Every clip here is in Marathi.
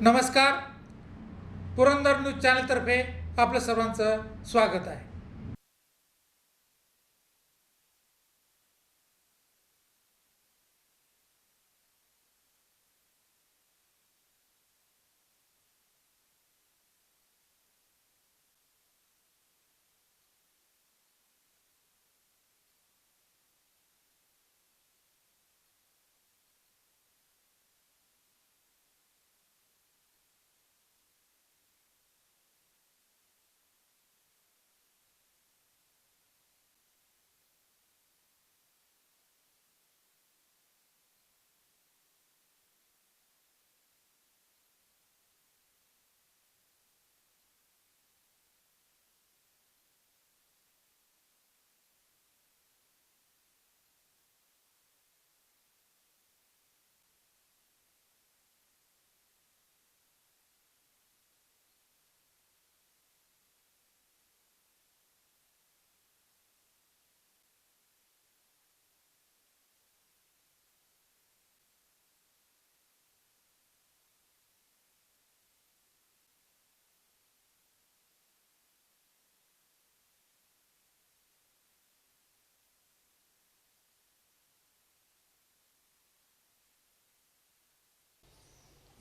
नमस्कार. पुरंदर न्यूज चॅनलतर्फे आपलं सर्वांचं स्वागत आहे.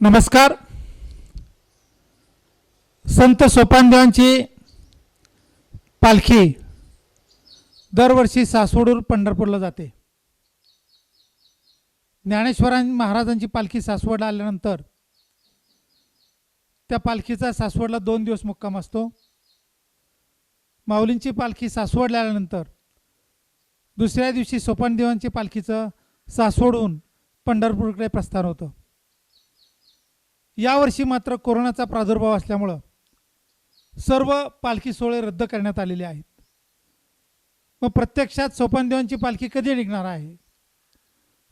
नमस्कार. संत सोपानदेवांची पालखी दरवर्षी सासवडून पंढरपूरला जाते. ज्ञानेश्वर महाराजांची पालखी सासवडला आल्यानंतर त्या पालखीचा सासवडला 2 दिवस मुक्काम असतो. माऊलींची पालखी सासवडला आल्यानंतर दुसऱ्या दिवशी सोपानदेवांची पालखीचं सासवडून पंढरपूरकडे प्रस्थान होतं. यावर्षी मात्र कोरोनाचा प्रादुर्भाव असल्यामुळं सर्व पालखी सोहळे रद्द करण्यात आलेले आहेत. मग प्रत्यक्षात सोपानदेवांची पालखी कधी निघणार आहे,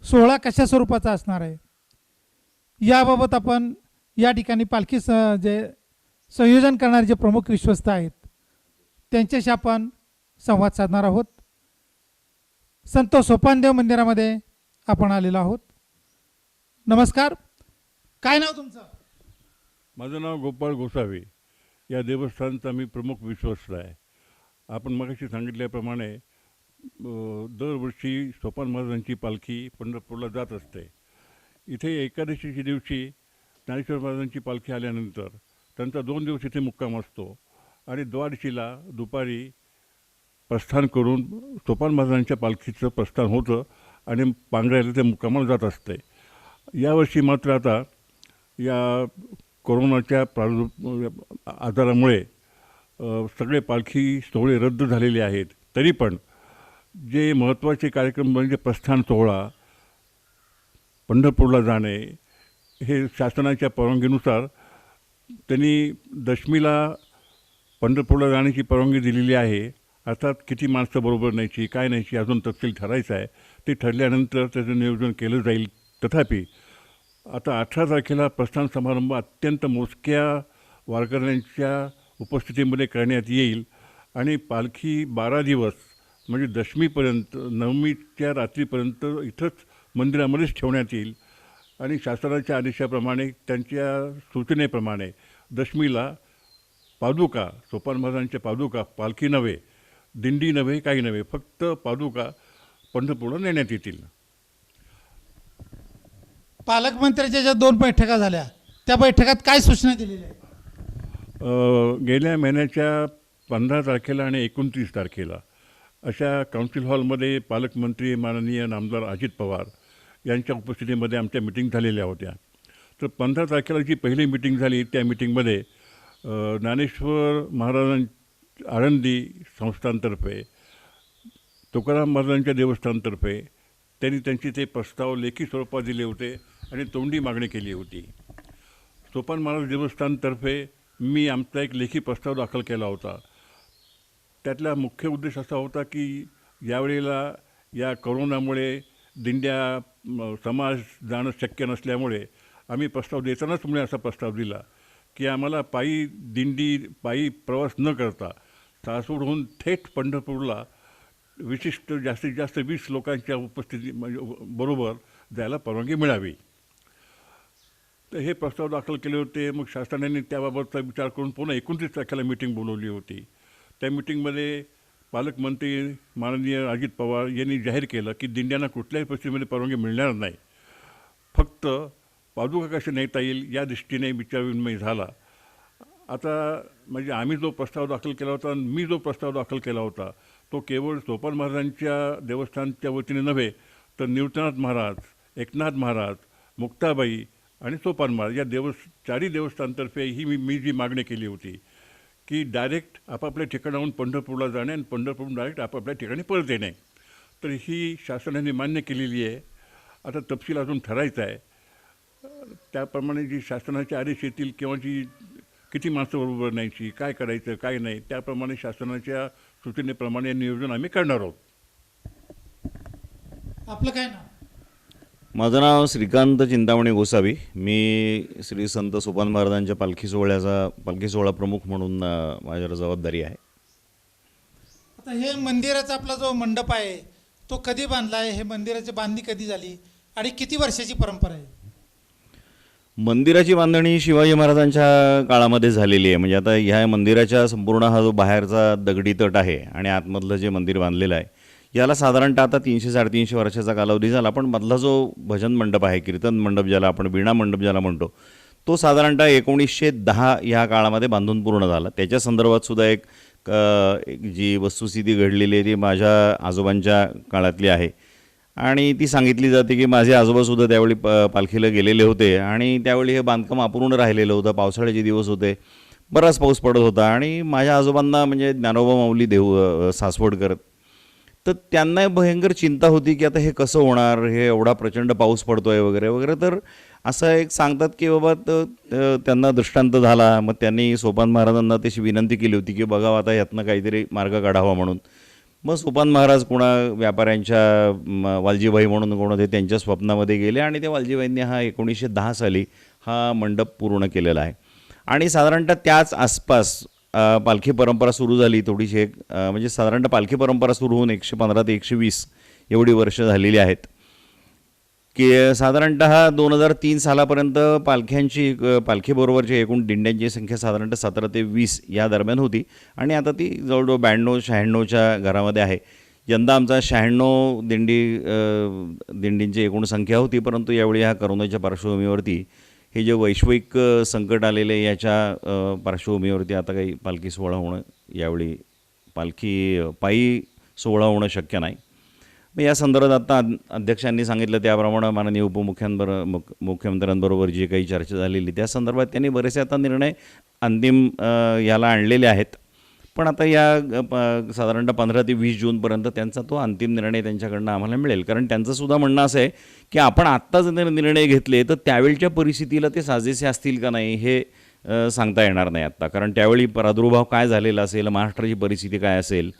सोहळा कशा स्वरूपाचा असणार आहे, याबाबत आपण या ठिकाणी पालखी जे संयोजन करणारे जे प्रमुख विश्वस्त आहेत त्यांच्याशी आपण संवाद साधणार आहोत. संत सोपानदेव मंदिरामध्ये आपण आलेलो आहोत. नमस्कार. काय नाव तुमचं? माझं नाव गोपाळ गोसावी. या देवस्थानचा मी प्रमुख विश्वस्त आहे. आपण मगाशी सांगितल्याप्रमाणे दरवर्षी सोपान महाराजांची पालखी पंढरपूरला जात असते. इथे एकादशीच्या दिवशी ज्ञानेश्वर महाराजांची पालखी आल्यानंतर त्यांचा 2 दिवस इथे मुक्काम असतो आणि द्वादशीला दुपारी प्रस्थान करून सोपान महाराजांच्या पालखीचं प्रस्थान होतं आणि पांगऱ्याला ते मुक्कामाला जात असते. यावर्षी मात्र आता या कोरोनाच्या आजारामुळे सगळे पालखी सोहळे रद्द झालेले आहेत. तरी पण जे महत्त्वाचे कार्यक्रम म्हणजे प्रस्थान सोहळा, पंढरपूरला जाणे, हे शासनाच्या परवानगीनुसार त्यांनी दशमीला पंढरपूरला जाण्याची परवानगी दिलेली आहे. अर्थात किती माणसं बरोबर न्यायची, काय न्यायची अजून तपशील ठरायचं आहे. ते ठरल्यानंतर त्याचं नियोजन केलं जाईल. तथापि आता 18 तारखेला प्रस्थान समारंभ अत्यंत मोजक्या वारकऱ्यांच्या उपस्थितीमध्ये करण्यात येईल आणि पालखी 12 दिवस म्हणजे दशमीपर्यंत, नवमीच्या रात्रीपर्यंत इथंच मंदिरामध्येच ठेवण्यात येईल आणि शासनाच्या आदेशाप्रमाणे, त्यांच्या सूचनेप्रमाणे दशमीला पादुका, सोपान महाराजांच्या पादुका, पालखी नव्हे, दिंडी नव्हे, काही नव्हे, फक्त पादुका पंढरपूरला नेण्यात येतील. पालकमंत्र्यांच्या ज्या 2 बैठका झाल्या त्या बैठकात काय सूचना दिलेल्या आहेत? गेल्या महिन्याच्या 15 तारखेला आणि 29 तारखेला अशा काउन्सिल हॉलमध्ये पालकमंत्री माननीय नामदार अजित पवार यांच्या उपस्थितीमध्ये आमच्या मिटिंग झालेल्या होत्या. तर 15 तारखेला जी पहिली मिटिंग झाली त्या मिटिंगमध्ये ज्ञानेश्वर महाराजां आळंदी संस्थानतर्फे, तुकाराम महाराजांच्या देवस्थानतर्फे त्यांनी त्यांची ते प्रस्ताव लेखी स्वरूपात दिले होते आणि तोंडी मागणी केली होती. सोपान महाराज देवस्थानतर्फे मी आमचा एक लेखी प्रस्ताव दाखल केला होता. त्यातला मुख्य उद्देश असा होता की यावेळेला या कोरोनामुळे दिंड्या समाज जाणं शक्य नसल्यामुळे आम्ही प्रस्ताव देतानाच मुळे असा प्रस्ताव दिला की आम्हाला पायी प्रवास न करता सासवडहून थेट पंढरपूरला विशिष्ट जास्तीत जास्त 20 लोकांच्या उपस्थिती बरोबर जायला परवानगी मिळावी. तर हे प्रस्ताव दाखल केले होते. मग शासनाने त्याबाबतचा विचार करून पुन्हा 29 तारखेला मीटिंग बोलवली होती. त्या मीटिंगमध्ये पालकमंत्री माननीय अजित पवार यांनी जाहीर केलं की दिंड्यांना कुठल्याही परिस्थितीमध्ये परवानगी मिळणार नाही, फक्त पादुका कशा नेता येईल या दृष्टीने विचारविनिमय झाला. आता म्हणजे आम्ही जो प्रस्ताव दाखल केला होता, मी जो प्रस्ताव दाखल केला होता, तो केवळ सोपान महाराजांच्या देवस्थानच्या वतीने नव्हे, तर निवृत्तीनाथ महाराज, एकनाथ महाराज, मुक्ताबाई आणि सोपान महाराज या चारही देवस्थानतर्फे ही मी जी मागणी केली होती की डायरेक्ट आपापल्या ठिकाणाहून पंढरपूरला जाणे आणि पंढरपूरहून डायरेक्ट आपापल्या ठिकाणी परत येणे. तर ही शासनाने मान्य केलेली आहे. आता तपशील अजून ठरायचा आहे. त्याप्रमाणे जी शासनाचे आदेश येतील किंवा जी किती माणसं बरोबर न्यायची, काय करायचं काय नाही, त्याप्रमाणे शासनाच्या सूचनेप्रमाणे नियोजन आम्ही करणार आहोत. आपलं काय नाव? माझं नाव श्रीकांत चिंतामणी गोसावी. मी श्री संत सोपान महाराजांच्या पालखी सोहळा प्रमुख म्हणून माझ्यावर जबाबदारी आहे. आता हे मंदिराचा आपला जो मंडप आहे तो कधी बांधला आहे? हे मंदिराची बांधणी कधी झाली आणि किती वर्षाची परंपरा आहे? मंदिराची बांधणी शिवाजी महाराजांच्या काळामध्ये झालेली आहे. म्हणजे आता ह्या मंदिराच्या संपूर्ण हा जो बाहेरचा दगडी तट आहे आणि आतमधलं जे मंदिर बांधलेलं आहे याला साधारणतः आता 300-350 वर्षाचा कालावधी झाला. पण मधला जो भजन मंडप आहे, कीर्तन मंडप ज्याला आपण वीणा मंडप ज्याला म्हणतो, तो साधारणतः 1910 ह्या काळामध्ये बांधून पूर्ण झाला. त्याच्या संदर्भात सुद्धा एक जी वस्तुस्थिती घडलेली आहे ती माझ्या आजोबांच्या काळातली आहे आणि ती सांगितली जाते की माझे आजोबासुद्धा त्यावेळी पालखीला गेलेले होते आणि त्यावेळी हे बांधकाम अपूर्ण राहिलेलं होतं. पावसाळ्याचे दिवस होते, बराच पाऊस पडत होता आणि माझ्या आजोबांना म्हणजे ज्ञानोबा माऊली सासवडकर, तर त्यांना भयंकर चिंता होती की आता हे कसं होणार, हे एवढा प्रचंड पाऊस पडतो आहे वगैरे वगैरे. तर असं एक सांगतात की बाबा त्यांना दृष्टांत झाला. मग त्यांनी सोपान महाराजांना तशी विनंती केली होती की बघावं आता यातनं काहीतरी मार्ग काढावा म्हणून. मग सोपान महाराज कोणा व्यापाऱ्यांच्या वालजीबाई म्हणून कोण होते त्यांच्या स्वप्नामध्ये गेले आणि त्या वालजीबाईंनी हा 1910 साली हा मंडप पूर्ण केलेला आहे. आणि साधारणतः त्याच आसपास पालखी परंपरा सुरू झाली थोडीशी म्हणजे साधारणतः पालखी परंपरा सुरू होऊन 115 ते 120 एवढी वर्ष झालेली आहेत की साधारणतः 2003 सालापर्यंत पालखीबरोबरच्या एकूण दिंड्यांची संख्या साधारणतः 17 ते 20 या दरम्यान होती आणि आता ती जवळजवळ 92-96च्या घरामध्ये आहे. यंदा आमचा 96 दिंडींची एकूण संख्या होती, परंतु यावेळी ह्या करोनाच्या पार्श्वभूमीवरती हे जे वैश्विक संकट आलेले याच्या पार्श्वभूमीवरती आता काही पालखी सोहळा होणं, यावेळी पायी सोहळा होणं शक्य नाही. मग या संदर्भात आता अध्यक्षांनी सांगितलं त्याप्रमाणे माननीय मुख्यमंत्र्यांबरोबर जी काही चर्चा झालेली त्या संदर्भात त्यांनी बरेचसे आता निर्णय अंतिम याला आणलेले आहेत. पण आता या साधारणतः 15 ते 20 जूनपर्यंत त्यांचा तो अंतिम निर्णय त्यांच्याकडनं आम्हाला मिळेल. कारण त्यांचंसुद्धा म्हणणं असं आहे की आपण आत्ता जर निर्णय घेतले तर त्यावेळच्या परिस्थितीला ते साजेसे असतील का नाही हे सांगता येणार नाही आत्ता. कारण त्यावेळी प्रादुर्भाव काय झालेला असेल, महाराष्ट्राची परिस्थिती काय असेल,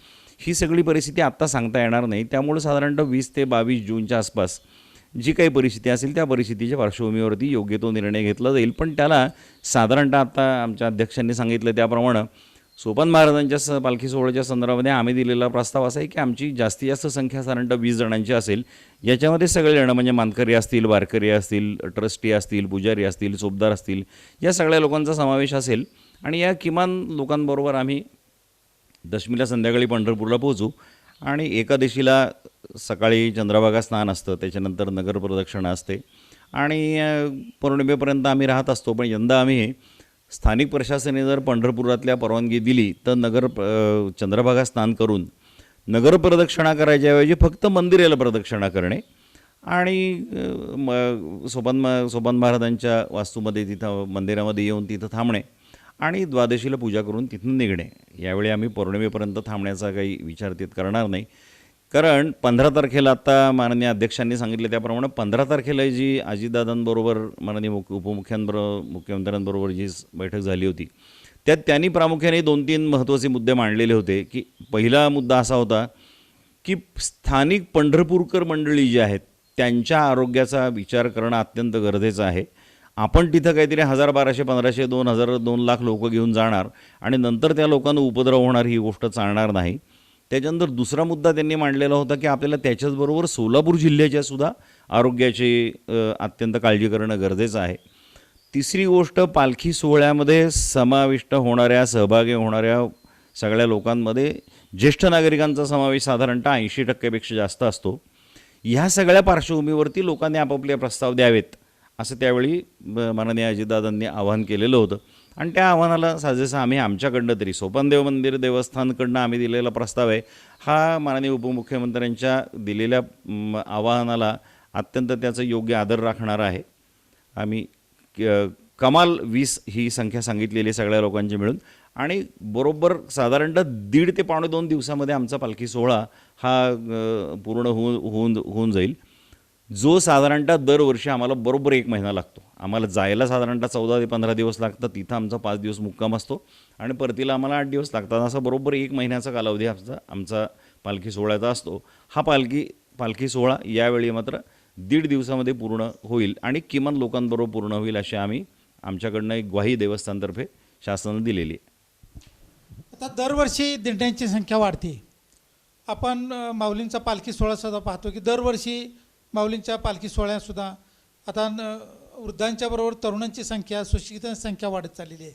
ही सगळी परिस्थिती आत्ता सांगता येणार नाही. त्यामुळे साधारणतः 20 ते 22 जूनच्या आसपास जी काही परिस्थिती असेल त्या परिस्थितीच्या पार्श्वभूमीवरती योग्य तो निर्णय घेतला जाईल. पण त्याला साधारणतः आता आमच्या अध्यक्षांनी सांगितलं त्याप्रमाणे सोपान महाराजांच्या पालखी सोहळ्याच्या संदर्भामध्ये आम्ही दिलेला प्रस्ताव असा आहे की आमची जास्तीत जास्त संख्या साधारणतः 20 जणांची असेल. याच्यामध्ये सगळेजण म्हणजे मानकरी असतील, वारकरी असतील, ट्रस्टी असतील, पुजारी असतील, सोबदार असतील, या सगळ्या लोकांचा समावेश असेल. आणि या किमान लोकांबरोबर आम्ही दशमीला संध्याकाळी पंढरपूरला पोहोचू आणि एकादशीला सकाळी चंद्रभागा स्नान असतं, त्याच्यानंतर नगर प्रदक्षिणा असते आणि पौर्णिमेपर्यंत आम्ही राहत असतो. पण यंदा आम्ही स्थानिक प्रशासनाने जर पंढरपुरातल्या परवानगी दिली तर चंद्रभागा स्नान करून नगर प्रदक्षिणा करायच्याऐवजी फक्त मंदिराला प्रदक्षिणा करणे आणि सोपान महाराजांच्या वास्तूमध्ये तिथं मंदिरामध्ये येऊन तिथं थांबणे आणि द्वादशीला पूजा करून तिथून निघणे. यावेळी आम्ही पौर्णिमेपर्यंत थांबण्याचा काही विचार तिथं करणार नाही. कारण 15 तारखेला आता माननीय अध्यक्षांनी सांगितले त्याप्रमाणे 15 तारखेला जी अजितदादांबरोबर माननीय मुख्यमंत्र्यांबरोबर जी बैठक झाली होती त्यात त्यांनी प्रामुख्याने 2-3 महत्त्वाचे मुद्दे मांडलेले होते. की पहिला मुद्दा असा होता की स्थानिक पंढरपूरकर मंडळी जी आहेत त्यांच्या आरोग्याचा विचार करणं अत्यंत गरजेचं आहे. आपण तिथं काहीतरी 1000, 1200, 1500, 2000, 2 लाख लोक घेऊन जाणार आणि नंतर त्या लोकांना उपद्रव होणार, ही गोष्ट चालणार नाही. त्याच्यानंतर दुसरा मुद्दा त्यांनी मांडलेला होता की आपल्याला त्याच्याचबरोबर सोलापूर जिल्ह्याच्या सुद्धा आरोग्याची अत्यंत काळजी करणं गरजेचं आहे. तिसरी गोष्ट, पालखी सोहळ्यामध्ये समाविष्ट होणाऱ्या, सहभागी होणाऱ्या सगळ्या लोकांमध्ये ज्येष्ठ नागरिकांचा समावेश साधारणतः 80% जास्त असतो. ह्या सगळ्या पार्श्वभूमीवरती लोकांनी आपापले प्रस्ताव द्यावेत असं त्यावेळी माननीय अजितदादांनी आवाहन केलेलं होतं. आणि त्या आव्हानाला साजेसं आम्ही आमच्याकडनं तरी सोपानदेव मंदिर देवस्थानकडनं आम्ही दिलेला प्रस्ताव आहे, हा माननीय उपमुख्यमंत्र्यांच्या दिलेल्या आवाहनाला अत्यंत त्याचं योग्य आदर राखणारा आहे. आम्ही कमाल 20 ही संख्या सांगितलेली सगळ्या लोकांची मिळून, आणि बरोबर साधारणतः 1.5 ते पावणे 2 दिवसामध्ये आमचा पालखी सोहळा हा पूर्ण होऊन जाईल, जो साधारणतः दरवर्षी आम्हाला बरोबर 1 महिना लागतो. आम्हाला जायला साधारणतः 14 ते 15 दिवस लागतात, तिथं आमचा 5 दिवस मुक्काम असतो, आणि परतीला आम्हाला 8 दिवस लागतात. असा बरोबर 1 महिन्याचा कालावधी आमचा पालखी सोहळ्याचा असतो. हा पालखी सोहळा यावेळी मात्र 1.5 दिवसामध्ये पूर्ण होईल, आणि किमान लोकांबरोबर पूर्ण होईल अशी आम्ही आमच्याकडनं एक ग्वाही देवस्थानतर्फे शासनानं दिलेली आहे. आता दरवर्षी दिंड्यांची संख्या वाढते. आपण माऊलींचा पालखी सोहळासुद्धा पाहतो की दरवर्षी माऊलींच्या पालखी सोहळ्यातसुद्धा आता वृद्धांच्या बरोबर तरुणांची संख्या, सुशिक्षितांची संख्या वाढत चाललेली आहे.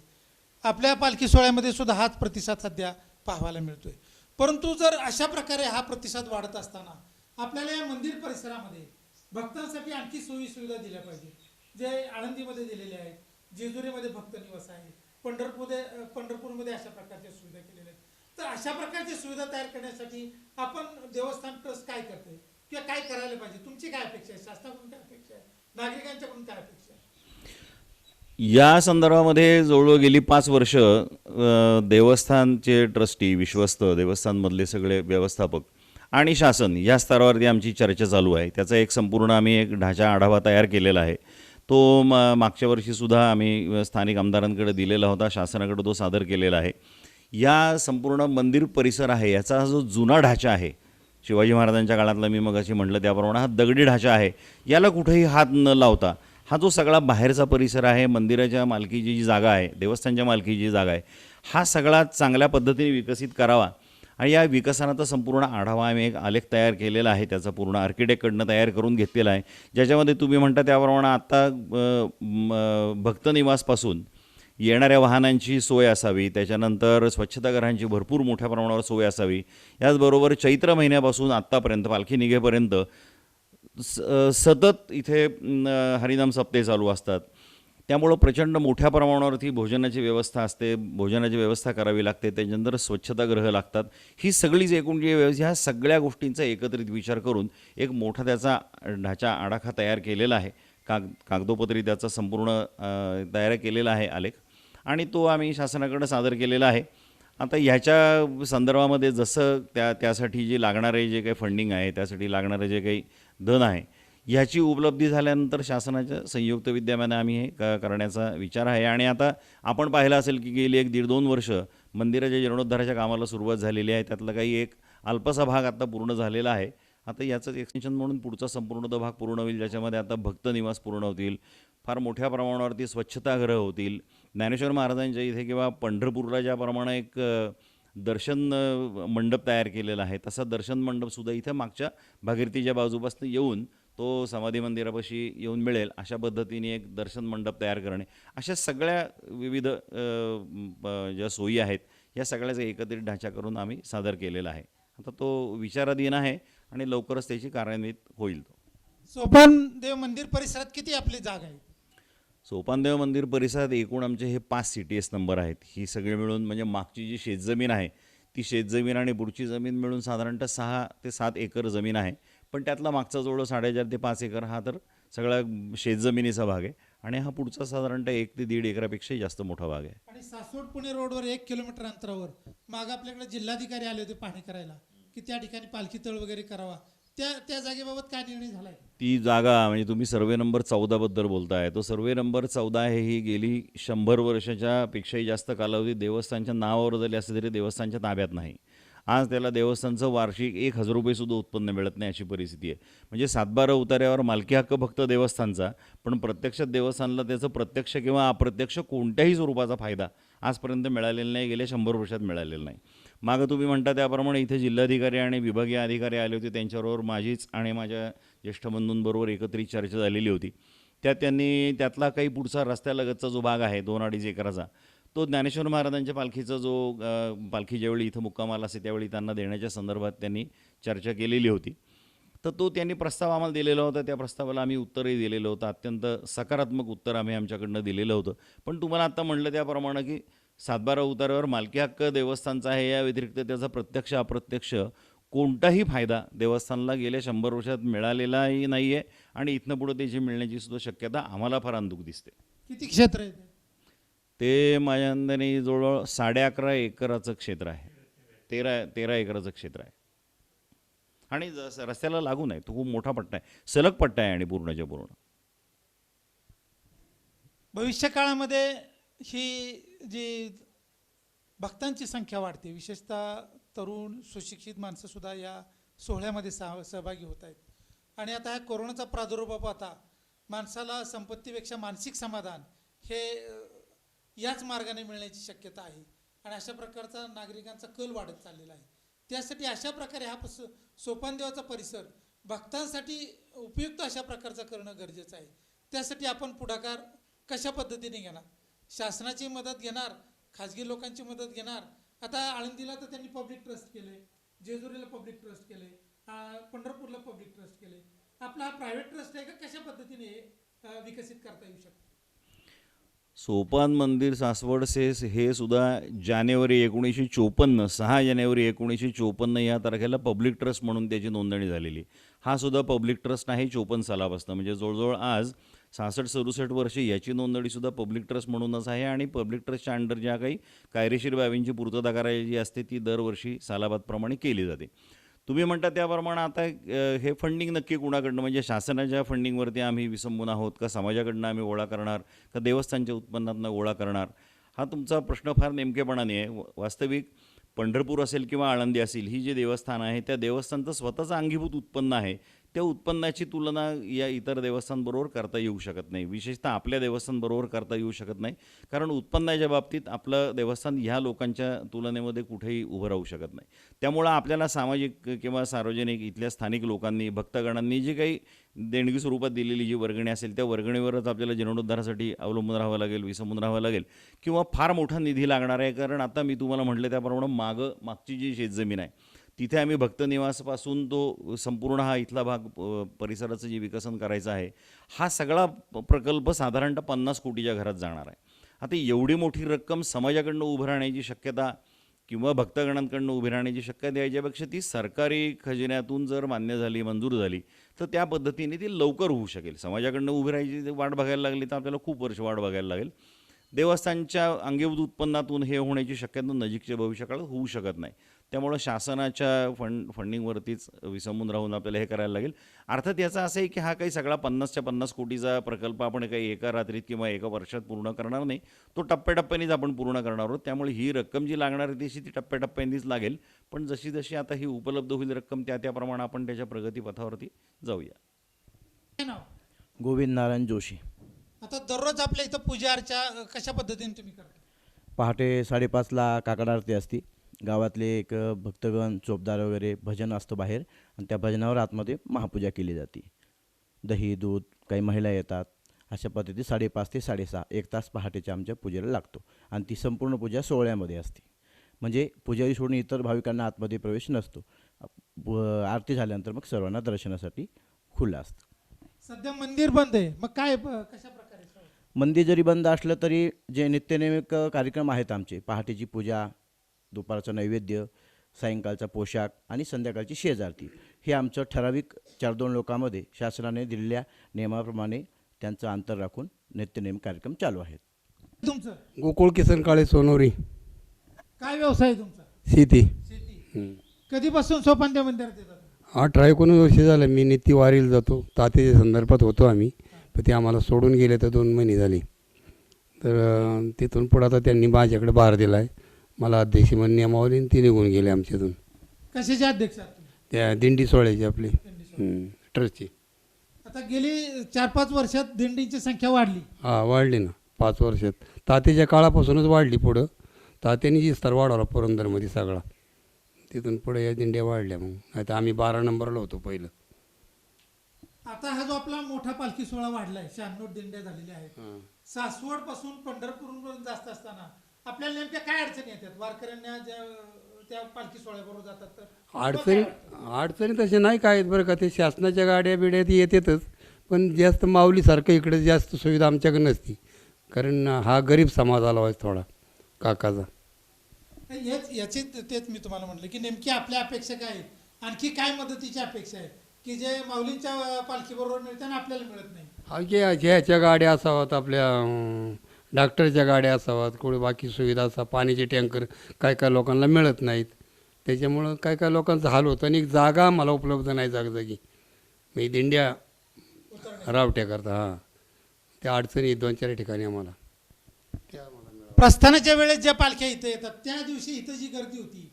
आपल्या पालखी सोहळ्यामध्ये सुद्धा हाच प्रतिसाद सध्या पाहायला मिळतोय. परंतु जर अशा प्रकारे हा प्रतिसाद वाढत असताना आपल्याला या मंदिर परिसरामध्ये भक्तांसाठी आणखी सोयी सुविधा दिल्या पाहिजे, जे आळंदीमध्ये दिलेले आहेत, जेजुरीमध्ये भक्त निवास आहे, पंढरपूरमध्ये अशा प्रकारच्या सुविधा केलेल्या आहेत. तर अशा प्रकारची सुविधा तयार करण्यासाठी आपण देवस्थान ट्रस्ट काय करते किंवा काय करायला पाहिजे? तुमची काय अपेक्षा आहे? शासनाकडून काय अपेक्षा आहे? नागरिकांच्याकडून काय अपेक्षा आहे? या संदर्भामध्ये जवळजवळ गेली 5 वर्ष देवस्थानचे ट्रस्टी, विश्वस्त, देवस्थानमधले सगळे व्यवस्थापक आणि शासन या स्तरावरती आमची चर्चा चालू आहे. त्याचा एक संपूर्ण आम्ही एक ढाचा आढावा तयार केलेला आहे. तो मागच्या वर्षीसुद्धा आम्ही स्थानिक आमदारांकडे दिलेला होता, शासनाकडे तो सादर केलेला आहे. या संपूर्ण मंदिर परिसर आहे, याचा जो जुना ढाचा आहे, शिवाजी महाराजांच्या काळातला, मी मगाशी म्हटलं त्याप्रमाणे हा दगडी ढाचा आहे, याला कुठेही हात न लावता हा जो सगळा बाहेरचा परिसर आहे, मंदिराच्या मालकीची जी जागा आहे, देवस्थानच्या मालकीची जी जागा आहे, हा सगळा चांगल्या पद्धतीने विकसित करावा. आणि या विकसनाचा संपूर्ण आढावा आम्ही एक आलेख तयार केलेला आहे, त्याचा पूर्ण आर्किटेक्टकडनं तयार करून घेतलेला आहे, ज्याच्यामध्ये तुम्ही म्हणता त्याप्रमाणे आत्ता भक्तनिवासपासून येणाऱ्या वाहनांची सोय असावी, त्याच्यानंतर स्वच्छतागृहांची भरपूर मोठ्या प्रमाणावर सोय असावी, याचबरोबर चैत्र महिन्यापासून आत्तापर्यंत पालखी निघेपर्यंत सतत इथे हरिनाम सप्ते चालू असतात. त्यामुळं प्रचंड मोठ्या प्रमाणावरती भोजनाची व्यवस्था असते, भोजनाची व्यवस्था करावी लागते, त्याच्यानंतर स्वच्छतागृह लागतात. ही सगळीच एकूण जी व्यवस्था, ह्या सगळ्या गोष्टींचा एकत्रित विचार करून एक मोठा त्याचा ढाचा आडाखा तयार केलेला आहे. कागदोपत्री त्याचा संपूर्ण तयार केलेला आहे आलेख, आणि तो आम्ही शासनाकडे सादर केलेला आहे. आता ह्याच्या संदर्भामध्ये जसं त्यासाठी जे लागणारे जे काही फंडिंग आहे, त्यासाठी लागणारे जे काही धन आहे, ह्याची उपलब्धी झाल्यानंतर शासनाच्या संयुक्त विद्यमाने आम्ही हे करण्याचा विचार आहे. आणि आता आपण पाहिलं असेल की गेली 1-1.5-2 वर्ष मंदिराच्या जीर्णोद्धाराच्या कामाला सुरुवात झालेली आहे. त्यातला काही एक अल्पसा भाग आता पूर्ण झालेला आहे. आता याचं एक्सटेन्शन म्हणून पुढचा संपूर्ण तो भाग पूर्ण होईल, ज्याच्यामध्ये आता भक्त निवास पूर्ण होतील, फार मोठ्या प्रमाणावरती स्वच्छतागृह होतील. ज्ञानेश्वर महाराजांच्या इथे किंवा पंढरपूरला ज्याप्रमाणे एक दर्शन मंडप तयार केलेला आहे, तसा दर्शन मंडपसुद्धा इथं मागच्या भागीरथीच्या बाजूपासून येऊन तो समाधी मंदिरापाशी येऊन मिळेल, अशा पद्धतीने एक दर्शन मंडप तयार करणे, अशा सगळ्या विविध ज्या सोयी आहेत, या सगळ्याचा एकत्रित ढाचा करून आम्ही सादर केलेला आहे. आता तो विचाराधीन आहे आणि लवकरच त्याची कार्यान्वित होईल. तो सोपानदेव मंदिर परिसरात किती आपली जागा आहे? सोपानदेव मंदिर परिसरात एकूण आमचे हे 5 CTS नंबर आहेत. ही सगळी मिळून म्हणजे मागची जी शेतजमीन आहे, ती शेतजमीन आणि पुढची जमीन मिळून साधारणतः 6 ते 7 एकर जमीन आहे. पण त्यातला मागचा जवळ 4.5 ते 5 एकर हा तर सगळा शेतजमिनीचा भाग आहे, आणि हा पुढचा साधारणतः 1 ते 1.5 एकरापेक्षाही जास्त मोठा भाग आहे. आणि सासवड पुणे रोडवर 1 किलोमीटर अंतरावर माग आपल्याकडे जिल्हाधिकारी आले होते पाहणी करायला की त्या ठिकाणी पालखी तळ वगैरे करावा, त्या जागेबाबत काय निर्णय झालाय? ती जागा म्हणजे तुम्ही सर्वे नंबर 14 बद्दल बोलताय, तो सर्वे नंबर 14 आहे, ही गेली 100 वर्षाच्या पेक्षाही जास्त कालावधी देवस्थानच्या नावावर झाली असली तरी देवस्थानच्या ताब्यात नाही. आज त्याला देवस्थानचं वार्षिक 1,000 रुपयेसुद्धा उत्पन्न मिळत नाही, अशी परिस्थिती आहे. म्हणजे 7-12 उतार्यावर मालकी हक्क फक्त देवस्थानचा, पण प्रत्यक्षात देवस्थानला त्याचं प्रत्यक्ष किंवा अप्रत्यक्ष कोणत्याही स्वरूपाचा फायदा आजपर्यंत मिळालेला नाही, गेल्या 100 वर्षात मिळालेला नाही. मागं तुम्ही म्हणता त्याप्रमाणे इथे जिल्हाधिकारी आणि विभागीय अधिकारी आले होते, त्यांच्याबरोबर माझीच आणि माझ्या ज्येष्ठ बंधूंबरोबर एकत्रित चर्चा झालेली होती. त्यातला काही पुढचा रस्त्यालगतचा जो भाग आहे 2-2.5 एकराचा, तो ज्ञानेश्वर महाराजांच्या पालखीचा जो पालखी ज्यावेळी इथं मुक्कामाला असते त्यावेळी त्यांना देण्याच्या संदर्भात त्यांनी चर्चा केलेली होती. तर तो त्यांनी प्रस्ताव आम्हाला दिलेला होता. त्या प्रस्तावाला आम्ही उत्तरही दिलेलं होतं. अत्यंत सकारात्मक उत्तर आम्ही आमच्याकडनं दिलेलं होतं. पण तुम्हाला आत्ता म्हटलं त्याप्रमाणे की 7-12 उतारावर मालकी हक्क देवस्थानचा आहे, या व्यतिरिक्त त्याचा प्रत्यक्ष अप्रत्यक्ष कोणताही फायदा देवस्थानाला गेल्या 100 वर्षात मिळालेलाही नाही आहे आणि इथनं पुढं त्याची मिळण्याची सुद्धा शक्यता आम्हाला फार अंधुक दिसते. किती क्षेत्र आहे ते? ते माझ्या अंदाने जवळ 11.5 एकराचं क्षेत्र आहे. 13 एकराचं क्षेत्र आहे आणि रस्त्याला लागून आहे. तो खूप मोठा पट्टा आहे, सलग पट्टा आहे आणि पूर्णच्या पूर्ण. भविष्य काळामध्ये ही जी भक्तांची संख्या वाढते, विशेषतः तरुण सुशिक्षित माणसंसुद्धा या सोहळ्यामध्ये सहभागी होत आहेत. आणि आता हा कोरोनाचा प्रादुर्भाव पाहता माणसाला संपत्तीपेक्षा मानसिक समाधान हे याच मार्गाने मिळण्याची शक्यता आहे आणि अशा प्रकारचा नागरिकांचा कल वाढत चाललेला आहे. त्यासाठी अशा प्रकारे हा सोपानदेवाचा परिसर भक्तांसाठी उपयुक्त अशा प्रकारचा करणं गरजेचं आहे. त्यासाठी आपण पुढाकार कशा पद्धतीने घेणार? शासनाची मदत घेणार, खाजगी लोकांची मदत घेणार? आता आळंदीला तर त्यांनी पब्लिक ट्रस्ट केले, जेजुरीला पब्लिक ट्रस्ट केले, पंढरपूरला पब्लिक ट्रस्ट केले. आपला हा प्रायव्हेट ट्रस्ट आहे का? कशा पद्धतीने विकसित करता येऊ शकतो? सोपान मंदिर सासवड हे सुद्धा जानेवारी 1954 6 जानेवारी 1954 या तारखेला पब्लिक ट्रस्ट म्हणून त्याची नोंदणी झालेली. हा सुद्धा पब्लिक ट्रस्ट नाही 54 सालापासून, म्हणजे जवळजवळ आज 66-67 वर्षे याची नोंदणीसुद्धा पब्लिक ट्रस्ट म्हणूनच आहे. आणि पब्लिक ट्रस्टच्या अंडर ज्या काही कायदेशीर बाबींची पूर्तता करायची असते ती दरवर्षी सालाबादप्रमाणे केली जाते. तुम्ही म्हणता त्याप्रमाणे आता हे फंडिंग नक्की कुणाकडनं, म्हणजे शासनाच्या फंडिंगवरती आम्ही विसंबून आहोत का, समाजाकडनं आम्ही गोळा करणार का, देवस्थानच्या उत्पन्नातनं गोळा करणार, हा तुमचा प्रश्न फार नेमकेपणाने आहे. वास्तविक पंढरपूर असेल किंवा आळंदी असेल, ही जी देवस्थान आहे त्या देवस्थानचं स्वतःचं अंगीभूत उत्पन्न आहे. त्या उत्पन्नाची तुलना या इतर देवस्थानबरोबर करता येऊ शकत नाही, विशेषतः आपल्या देवस्थानबरोबर करता येऊ शकत नाही. कारण उत्पन्नाच्या बाबतीत आपलं देवस्थान ह्या लोकांच्या तुलनेमध्ये कुठेही उभं राहू शकत नाही. त्यामुळं आपल्याला सामाजिक किंवा सार्वजनिक इथल्या स्थानिक लोकांनी, भक्तगणांनी जी काही देणगी स्वरूपात दिलेली जी वर्गणी असेल त्या वर्गणीवरच आपल्याला जीर्णोद्धारासाठी अवलंबून राहावं लागेल, विसंबून राहावं लागेल, किंवा फार मोठा निधी लागणार आहे. कारण आता मी तुम्हाला म्हटलं त्याप्रमाणे मागची जी शेतजमीन आहे तिथे आम्ही भक्तनिवासपासून तो संपूर्ण हा इथला भाग परिसराचं जे विकसन करायचं आहे, हा सगळा प्रकल्प साधारणतः 50 कोटीच्या घरात जाणार आहे. आता एवढी मोठी रक्कम समाजाकडनं उभं राहण्याची शक्यता किंवा भक्तगणांकडनं उभी राहण्याची शक्यता याच्यापेक्षा ती सरकारी खजिन्यातून जर मान्य झाली, मंजूर झाली, तर त्या पद्धतीने ती लवकर होऊ शकेल. समाजाकडनं उभी राहायची वाट बघायला लागली तर आपल्याला खूप वर्ष वाट बघायला लागेल. देवस्थानच्या अंगीभूत उत्पन्नातून हे होण्याची शक्यता नजीकच्या भविष्यकाळात होऊ शकत नाही. त्यामुळं शासनाच्या फंडिंगवरतीच विसंबून राहून आपल्याला हे करायला लागेल. अर्थात याचा असं आहे की हा काही सगळा 50च्या 50 कोटीचा प्रकल्प आपण काही एका रात्रीत किंवा एका वर्षात पूर्ण करणार नाही, तो टप्प्याटप्प्यानेच आपण पूर्ण करणार आहोत. त्यामुळे ही रक्कम जी लागणार आहे ती टप्प्याटप्प्यानेच लागेल. पण जशी जशी आता ही उपलब्ध होईल रक्कम त्याप्रमाणे आपण त्याच्या प्रगतीपथावरती जाऊया. काय नाव? गोविंद नारायण जोशी. आता दररोज आपल्या इथं पूजा अर्चा कशा पद्धतीने तुम्ही करता? पहाटे 5:30ला काकड आरती असते. गावातले एक भक्तगण, चोपदार वगैरे भजन असतं बाहेर आणि त्या भजनावर आतमध्ये महापूजा केली जाते. दही, दूध, काही महिला येतात. अशा पद्धतीने 5:30 ते 6:30 1 तास पहाटेच्या आमच्या पूजेला लागतो आणि ती संपूर्ण पूजा सोहळ्यामध्ये असते. म्हणजे पुजारी सोडून इतर भाविकांना आतमध्ये प्रवेश नसतो. आरती झाल्यानंतर मग सर्वांना दर्शनासाठी खुलं असतं. सध्या मंदिर बंद आहे, मग काय कशा प्रकारे? मंदिर जरी बंद असलं तरी जे नित्यनेमिक कार्यक्रम आहेत आमचे, पहाटेची पूजा, दुपारचं नैवेद्य, सायंकाळचा पोशाख आणि संध्याकाळची शेज आरती, हे आमचं ठराविक 4-2 लोकांमध्ये शासनाने दिलेल्या नियमाप्रमाणे त्यांचं अंतर राखून नित्यनेमिक कार्यक्रम चालू आहेत. तुमचं गोकुळ किसन काळे सोनोरी. काय व्यवसाय आहे तुमचा? शेती. शेती. कधीपासून सोपानदेव मंदिरात येतात? 18-19 वर्ष झालं मी नित्य वारीला जातो. तात्याच्या संदर्भात होतो आम्ही, पण ते आम्हाला सोडून गेले तर 2 महिने झाले. तर तिथून पुढं आता त्यांनी माझ्याकडे भार दिला आहे. मला अध्यक्ष म्हणून नियमावली ती निघून गेले आमच्यातून. कशाचे अध्यक्ष आहात तुम्ही? त्या दिंडी सोहळ्याची आपली ट्रस्टची. आता गेली 4-5 वर्षात दिंडींची संख्या वाढली. हां, वाढली ना. 5 वर्षात तात्याच्या काळापासूनच वाढली. पुढं तात्याने विस्तार वाढवला पुरंदरमध्ये सगळा. तिथून पुढे या दिंड्या वाढल्या. मग नाही तर आम्ही 12 नंबरला होतो पहिलं. आता हा जो आपला मोठा पालखी सोहळा वाढलाय, 96 दिंड्या झालेल्या आहेत, सासवड पासून पंढरपूरपर्यंत जास्त असताना आपल्याला नेमक्या काय अडचणी येतात वारकऱ्यांना त्या पालखी सोहळ्याबरोबर जातात तर तुम्हाला काय अडचणी वाटतं? अडचणी तसे नाही काय आहेत बरं का, ते शासनाच्या गाड्या बिड्या ती येतातच, पण जास्त माऊलीसारखं इकडे जास्त सुविधा आमच्याकडे नसती, कारण हा गरीब समाज आला व्हायचा थोडा काकाचा. याची तेच मी तुम्हाला म्हटलं की नेमकी आपल्या अपेक्षा काय आहेत, आणखी काय मदतीची अपेक्षा आहे की जे माऊलींच्या पालखीबरोबर मिळते आणि आपल्याला मिळत नाही. ह्याच्या गाड्या असाव्यात, आपल्या डॉक्टरच्या गाड्या असाव्यात, कुठे बाकी सुविधा असा, पाण्याचे टँकर काय काय लोकांना मिळत नाहीत, त्याच्यामुळं काय काय लोकांचा हाल होतं. आणि जागा मला उपलब्ध नाही जागोजागी, मी दिंड्या रावट्या करता. हां, त्या अडचणी 2-4 ठिकाणी आम्हाला. प्रस्थानाच्या वेळेस ज्या पालख्या इथं येतात त्या दिवशी इथं जी गर्दी होती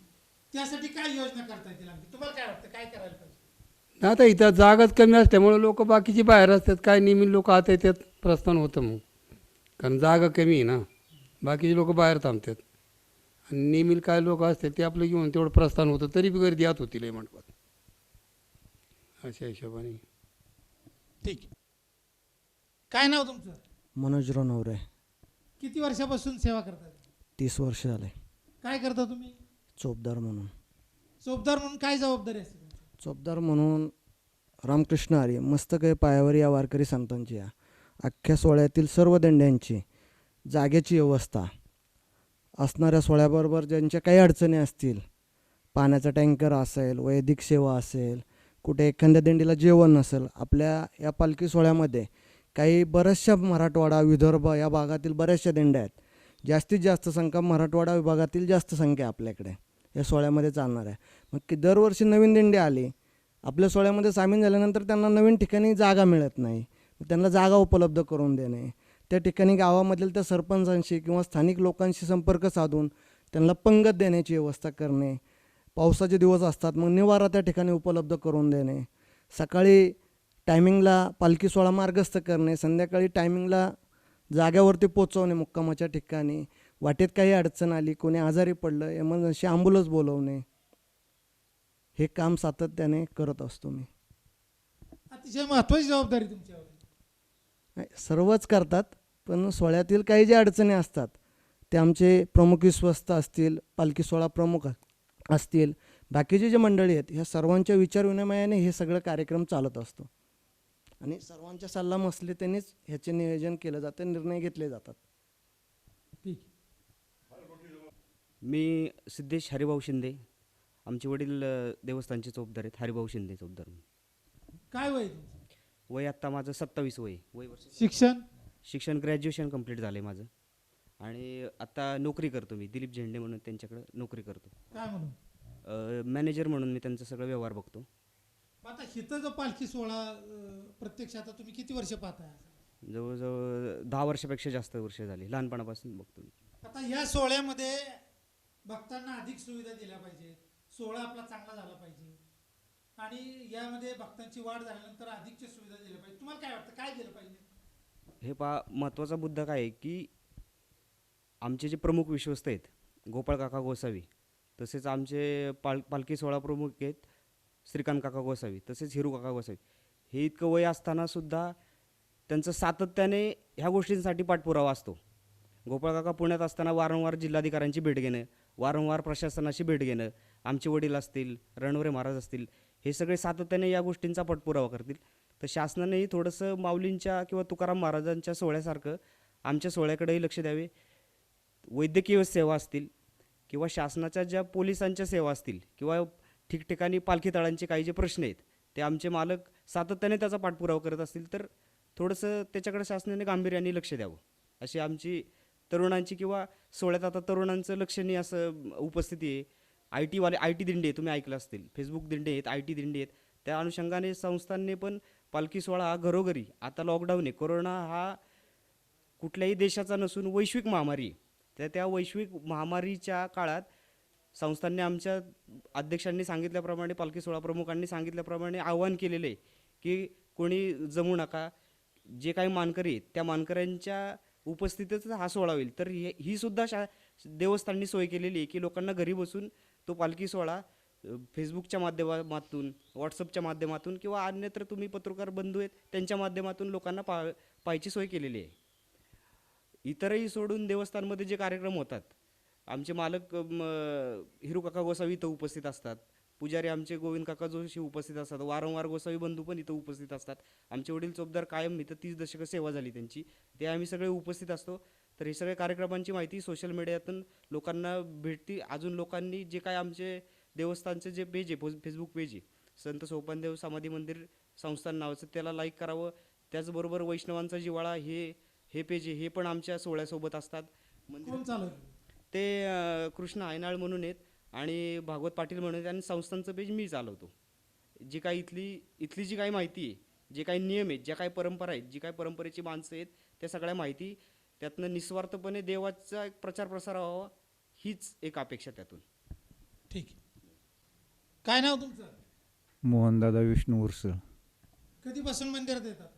त्यासाठी काय योजना करता येतील आणखी, तुम्हाला काय वाटतं काय करायला पाहिजे? आता इथं जागाच कमी असल्यामुळे लोक बाकीची बाहेर असतात, काय नियमित लोक आता येतात, प्रस्थान होतं मग, कारण जागा कमी आहे ना, बाकीचे लोक बाहेर थांबतात. आणि नियमित काय लोक असतात ते आपलं घेऊन तेवढं प्रस्थान होतं, तरी बी गर्दी आत होती लय मंडपात, अशा हिशोबाने. ठीक आहे. काय नाव तुमचं? मनोज रणवरे. किती वर्षापासून सेवा करतात? 30 वर्ष झाले. काय करता तुम्ही? चोपदार म्हणून. चोपदार म्हणून काय जबाबदारी असते तुमची? चोपदार म्हणून रामकृष्ण हरी मस्तक आहे पायावर या वारकरी संतांची, या अख्ख्या सोहळ्यातील सर्व दिंड्यांची जागेची व्यवस्था, असणाऱ्या सोहळ्याबरोबर ज्यांच्या काही अडचणी असतील, पाण्याचा टँकर असेल, वैदिक सेवा असेल, कुठे एखाद्या दिंडीला जेवण नसेल, आपल्या या पालखी सोहळ्यामध्ये काही बऱ्याचशा मराठवाडा विदर्भ या भागातील बऱ्याचशा दिंड्या आहेत, जास्तीत जास्त संख्या मराठवाडा विभागातील जास्त संख्या आपल्याकडे या सोहळ्यामध्ये चालणार आहे. मग की दरवर्षी नवीन दिंडी आली आपल्या सोहळ्यामध्ये सामील झाल्यानंतर त्यांना नवीन ठिकाणी जागा मिळत नाही, त्यांना जागा उपलब्ध करून देणे, त्या ठिकाणी गावामधील त्या सरपंचांशी किंवा स्थानिक लोकांशी संपर्क साधून त्यांना पंगत देण्याची व्यवस्था करणे, पावसाचे दिवस असतात मग निवारा त्या ठिकाणी उपलब्ध करून देणे, सकाळी टायमिंगला पालखी सोहळा मार्गस्थ करणे, संध्याकाळी टायमिंगला जाग्यावरती पोचवणे मुक्कामाच्या ठिकाणी, वाटेत काही अडचण आली, कोणी आजारी पडलं, एमर्जन्सी ॲम्ब्युलन्स बोलवणे, हे काम सातत्याने करत असतो मी. अतिशय महत्वाची जबाबदारी तुमच्यावर आहे. नाही, सर्वच करतात, पण सोहळ्यातील काही ज्या अडचणी असतात ते आमचे प्रमुख विश्वस्त असतील, पालखी सोहळा प्रमुख असतील, बाकीचे जे मंडळी आहेत ह्या सर्वांच्या विचारविनिमयाने हे सगळं कार्यक्रम चालत असतो आणि सर्वांच्या सल्ला मसलतीनेच ह्याचे नियोजन केलं जातं, निर्णय घेतले जातात. ठीक. मी सिद्धेश हरिभाऊ शिंदे. आमचे वडील देवस्थानचे चौकदार आहेत, हरिभाऊ शिंदे चौकदार. काय वय आहे तुमचं? वय आत्ता माझं 27 वय वर्ष. शिक्षण? शिक्षण ग्रॅज्युएशन कंप्लीट झालं आहे माझं आणि आत्ता नोकरी करतो मी, दिलीप झेंडे म्हणून त्यांच्याकडं नोकरी करतो. काय म्हणून? मॅनेजर म्हणून मी त्यांचा सगळं व्यवहार बघतो. आता इथं जो पालखी सोहळा प्रत्यक्ष आता तुम्ही किती वर्ष पाहताय? जवळजवळ 10 वर्षापेक्षा जास्त वर्ष झाली, लहानपणापासून बघतो मी. आता या सोहळ्यामध्ये भक्तांना अधिक सुविधा दिल्या पाहिजे, सोहळा आपला चांगला झाला पाहिजे आणि यामध्ये भक्तांची वाढ झाल्यानंतर अधिकच्या सुविधा दिल्या पाहिजे. तुम्हाला काय वाटतं काय दिलं पाहिजे? हे महत्त्वाचा मुद्दा काय आहे की आमचे जे प्रमुख विश्वस्त आहेत गोपाळ काका गोसावी, तसेच आमचे पालखी सोहळा प्रमुख आहेत श्रीकांत काका गोसावी, तसेच हिरू काका गोसावी, हे इतकं वय असतानासुद्धा त्यांचं सातत्याने ह्या गोष्टींसाठी पाठपुरावा असतो. गोपाळ काका पुण्यात असताना वारंवार जिल्हाधिकाऱ्यांची भेट घेणं, वारंवार प्रशासनाशी भेट घेणं, आमचे वडील असतील, रणवरे महाराज असतील, हे सगळे सातत्याने या गोष्टींचा पाठपुरावा करतील. तर शासनानेही थोडंसं माऊलींच्या किंवा तुकाराम महाराजांच्या सोहळ्यासारखं आमच्या सोहळ्याकडेही लक्ष द्यावे. वैद्यकीय सेवा असतील किंवा शासनाच्या ज्या पोलिसांच्या सेवा असतील किंवा ठिकठिकाणी पालखी तळांचे काही जे प्रश्न आहेत ते आमचे मालक सातत्याने त्याचा पाठपुरावा करत असतील तर थोडंसं त्याच्याकडे शासनाने गांभीर्याने लक्ष द्यावं, अशी आमची तरुणांची किंवा सोहळ्यात आता तरुणांचं लक्षणीय असं उपस्थिती आहे. आय टी दिंडी आहे, तुम्ही ऐकलं असतील, फेसबुक दिंडी आहेत, आय टी दिंडी आहेत. त्या अनुषंगाने संस्थांनी पण पालखी सोहळा हा घरोघरी, आता लॉकडाऊन आहे, कोरोना हा कुठल्याही देशाचा नसून वैश्विक महामारी आहे, त्या वैश्विक महामारीच्या काळात संस्थांनी आमच्या अध्यक्षांनी सांगितल्याप्रमाणे, पालखी सोहळा प्रमुखांनी सांगितल्याप्रमाणे आवाहन केलेलं आहे की कोणी जमू नका, जे काही मानकरी आहेत त्या मानकऱ्यांच्या उपस्थितीतच हा सोहळा होईल. तर ही सुद्धा देवस्थाननी सोय केलेली आहे की लोकांना घरी बसून तो पालखी सोहळा फेसबुकच्या माध्यमातून, व्हॉट्सअपच्या माध्यमातून किंवा अन्यत्र तुम्ही पत्रकार बंधू आहेत त्यांच्या माध्यमातून लोकांना पाहायची सोय केलेली आहे. इतरही सोडून देवस्थानमध्ये जे कार्यक्रम होतात, आमचे मालक हिरू काका गोसावी इथं उपस्थित असतात, पुजारी आमचे गोविंद काका जोशी उपस्थित असतात, वारंवार गोसावी बंधू पण इथं उपस्थित असतात. आमचे वडील चोपदार कायम इथं 30 दशकं सेवा झाली त्यांची, ते आम्ही सगळे उपस्थित असतो. तर हे सगळ्या कार्यक्रमांची माहिती सोशल मीडियातून लोकांना भेटती. अजून लोकांनी जे काय आमचे देवस्थानचे जे पेज आहे, फेसबुक पेज आहे, संत सोपानदेव समाधी मंदिर संस्थान नावाचं, त्याला लाईक करावं. त्याचबरोबर वैष्णवांचा जिव्हाळा हे पेज आहे, हे पण आमच्या सोहळ्यासोबत असतात. कोण चालू ते कृष्ण आयनाळ म्हणून आहेत आणि भागवत पाटील म्हणून आहेत, आणि संस्थांचं पेज मी चालवतो. जी काही इथली जी काही माहिती आहे, जे काही नियम आहेत, ज्या काही परंपरा आहेत, जी काही परंपरेची माणसं आहेत, त्या सगळ्या माहिती त्यातनं निस्वार्थपणे देवाचा एक प्रचार प्रसार व्हावा, हीच एक अपेक्षा त्यातून. ठीक आहे. काय नाव तुमचं? मोहनदादा विष्णू उर्स. कधीपासून मंदिरात येतात?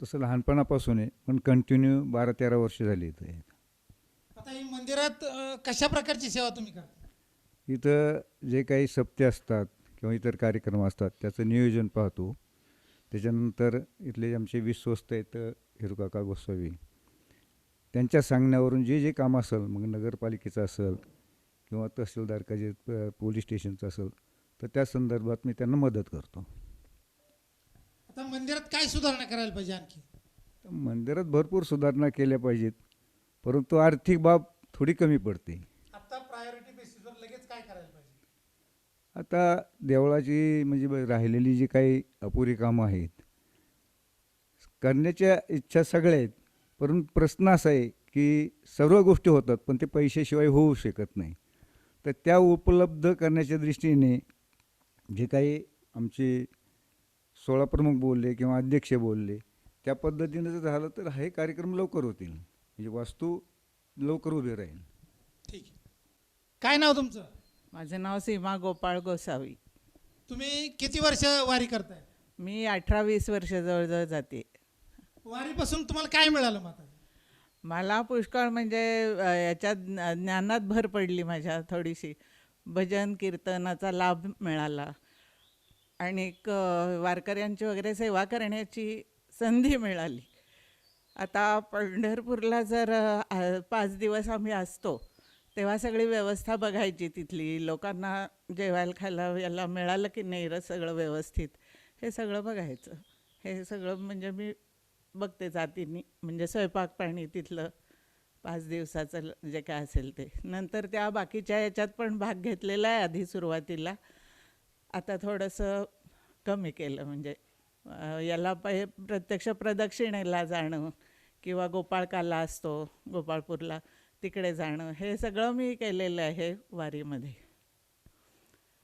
तसं लहानपणापासून आहे, पण कंटिन्यू 12-13 वर्ष झाली इथं. आता ही मंदिरात कशा प्रकारची सेवा तुम्ही करता? इथं जे काही सप्ते असतात किंवा इतर कार्यक्रम असतात त्याचं नियोजन पाहतो. त्याच्यानंतर इथले आमचे विश्वस्त आहेत हिरूकाका गोसावी, त्यांच्या सांगण्यावरून जे जे काम असेल, मग नगरपालिकेचं असेल किंवा तहसीलदार का जे पोलीस स्टेशनचं असेल, तर त्या संदर्भात मी त्यांना मदत करतो. आता मंदिरात काय सुधारणा करायला पाहिजे आणखी? मंदिरात भरपूर सुधारणा केल्या पाहिजेत, परंतु आर्थिक बाब थोडी कमी पडते. आता प्रायोरिटी बेसिसवर लगेच काय करायला पाहिजे? आता देवळाची म्हणजे राहिलेली जी काही अपुरी कामं आहेत, करण्याच्या इच्छा सगळ्या आहेत, परंतु प्रश्न असा आहे की सर्व गोष्टी होतात पण ते पैशाशिवाय होऊ शकत नाही. तर त्या उपलब्ध करण्याच्या दृष्टीने जे काही आमचे 16 प्रमुख बोलले किंवा अध्यक्ष बोलले, त्या पद्धतीनं जर झालं तर हे कार्यक्रम लवकर होतील, म्हणजे वास्तू लवकर उभी राहील. ठीक आहे. काय नाव तुमचं? माझं नाव सीमा गोपाळ गोसावी. तुम्ही किती वर्ष वारी करताय? मी 18-20 वर्ष जवळजवळ जाते. वारीपासून तुम्हाला काय मिळालं माता? मला पुष्कळ म्हणजे याच्यात ज्ञानात भर पडली माझ्या थोडीशी. भजन कीर्तनाचा लाभ मिळाला आणि वारकऱ्यांची वगैरे सेवा करण्याची संधी मिळाली. आता पंढरपूरला जर 5 दिवस आम्ही असतो तेव्हा सगळी व्यवस्था बघायची, तिथली लोकांना जेवायला खायला याला मिळालं की नाही सगळं व्यवस्थित, हे सगळं बघायचं. हे सगळं म्हणजे मी बघते जातीने, म्हणजे स्वयंपाक पाणी तिथलं 5 दिवसाचं जे काय असेल ते. नंतर त्या बाकीच्या याच्यात पण भाग घेतलेला आहे आधी सुरुवातीला. आता थोडंसं कमी केलं, म्हणजे याला प्रत्यक्ष प्रदक्षिणेला जाणं किंवा गोपाळकाला असतो गोपाळपूरला, तिकडे जाणं, हे सगळं मी केलेलं आहे वारीमध्ये.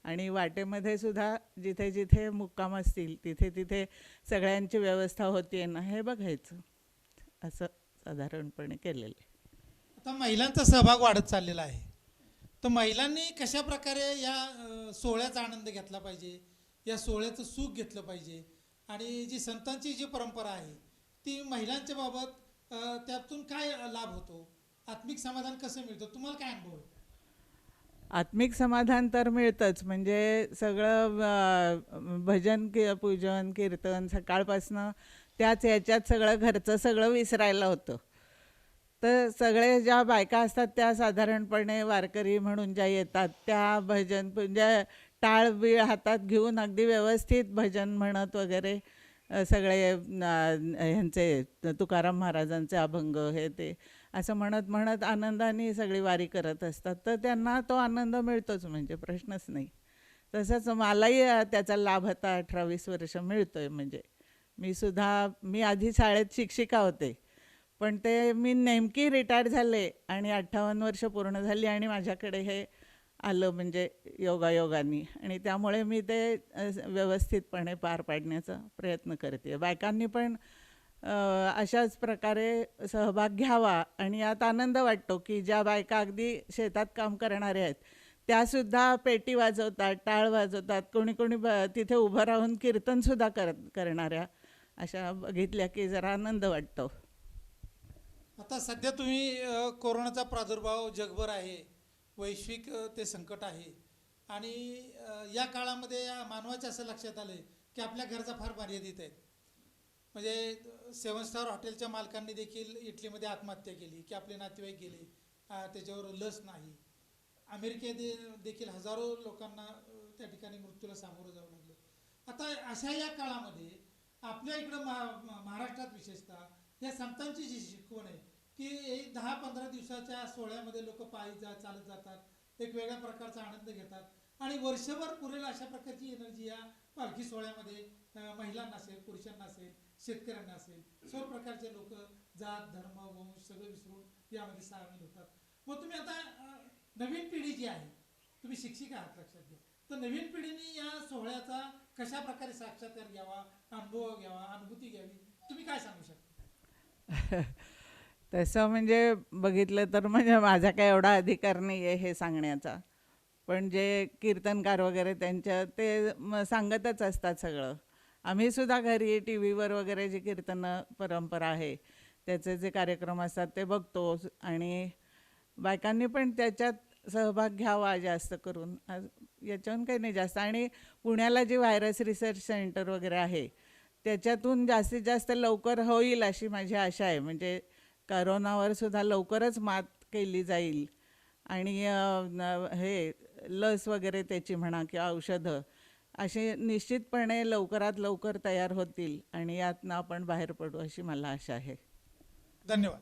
आणि वाटेमध्ये सुद्धा जिथे जिथे मुक्काम असतील तिथे तिथे सगळ्यांची व्यवस्था होती ना हे बघायचं, असं साधारणपणे केलेलं आहे. आता महिलांचा सहभाग वाढत चाललेला आहे, तर महिलांनी कशा प्रकारे या सोहळ्याचा आनंद घेतला पाहिजे, या सोहळ्याचं सुख घेतलं पाहिजे, आणि जी संतांची जी परंपरा आहे ती महिलांच्या बाबत त्यातून काय लाभ होतो, आत्मिक समाधान कसं मिळतं, तुम्हाला काय अनुभव आहे? आत्मिक समाधान तर मिळतंच, म्हणजे सगळं भजन पूजन कीर्तन सकाळपासनं त्याच याच्यात सगळं घरचं सगळं विसरायला होतं. तर सगळे ज्या बायका असतात त्या साधारणपणे वारकरी म्हणून ज्या येतात त्या भजन म्हणजे टाळ बीळ हातात घेऊन अगदी व्यवस्थित भजन म्हणत वगैरे सगळे ह्यांचे तुकाराम महाराजांचे अभंग हे ते असं म्हणत म्हणत आनंदाने सगळी वारी करत असतात. तर त्यांना तो आनंद मिळतोच, म्हणजे प्रश्नच नाही. तसंच मलाही त्याचा लाभ आता 18-20 वर्ष मिळतो आहे. म्हणजे मी आधी शाळेत शिक्षिका होते, पण ते मी नेमकी रिटायर झाले आणि 58 वर्ष पूर्ण झाली आणि माझ्याकडे हे आलं, म्हणजे योगायोगानी, आणि त्यामुळे मी ते व्यवस्थितपणे पार पाडण्याचा प्रयत्न करते. बायकांनी पण अशाच प्रकारे सहभाग घ्यावा आणि यात आनंद वाटतो की ज्या बायका अगदी शेतात काम करणाऱ्या आहेत त्यासुद्धा पेटी वाजवतात, टाळ वाजवतात, कोणी कोणी तिथे उभं राहून कीर्तनसुद्धा करणाऱ्या अशा बघितल्या की जरा आनंद वाटतो. आता सध्या तुम्ही कोरोनाचा प्रादुर्भाव जगभर आहे, वैश्विक ते संकट आहे, आणि या काळामध्ये या मानवाच्या असं लक्षात आलं की आपल्या गरजा फार मर्यादित आहेत. म्हणजे 7 स्टार हॉटेलच्या मालकांनी देखील इटलीमध्ये आत्महत्या केली की आपले नातेवाईक गेले, त्याच्यावर लस नाही. अमेरिकेत देखील हजारो लोकांना त्या ठिकाणी मृत्यूला सामोरं जावं लागलं. आता अशा या काळामध्ये आपल्या इकडं महाराष्ट्रात विशेषतः या संतांची जी शिकवण आहे की 10-15 दिवसाच्या सोहळ्यामध्ये लोक पायी चालत जातात, एक वेगळ्या प्रकारचा आनंद घेतात आणि वर्षभर पुरेल अशा प्रकारची एनर्जी या पालखी सोहळ्यामध्ये महिलांना असेल, पुरुषांना असेल, शेतकऱ्यांना असेल, सर्व प्रकारचे लोक जात धर्म वंश सगळं विसरून यामध्ये सामील होतात. मग तुम्ही आता नवीन पिढी जी आहे, तुम्ही शिक्षिका आहात लक्षात घ्या, तर नवीन पिढीने या सोहळ्याचा कशा प्रकारे साक्षात्कार घ्यावा, अनुभव घ्यावा, अनुभूती घ्यावी, तुम्ही काय सांगू शकता? तसं म्हणजे बघितलं तर म्हणजे माझा काय एवढा अधिकार नाही आहे हे सांगण्याचा, पण जे कीर्तनकार वगैरे त्यांच्या ते सांगतच असतात सगळं. आम्ही सुद्धा घरी टी व्हीवर वगैरे जी कीर्तन परंपरा आहे त्याचे जे कार्यक्रम असतात ते बघतो आणि बायकांनी पण त्याच्यात सहभाग घ्यावा जास्त करून. याच्याहून काही नाही जास्त. आणि पुण्याला जी व्हायरस रिसर्च सेंटर वगैरे आहे त्याच्यातून जास्तीत जास्त लवकर होईल अशी माझी आशा आहे. म्हणजे करोनावर सुद्धा लवकरच मात केली जाईल आणि हे लस वगैरे त्याची म्हणा किंवा औषधं असे निश्चितपणे लवकरात लवकर तयार होतील आणि यातनं आपण बाहेर पडू अशी मला आशा आहे. धन्यवाद.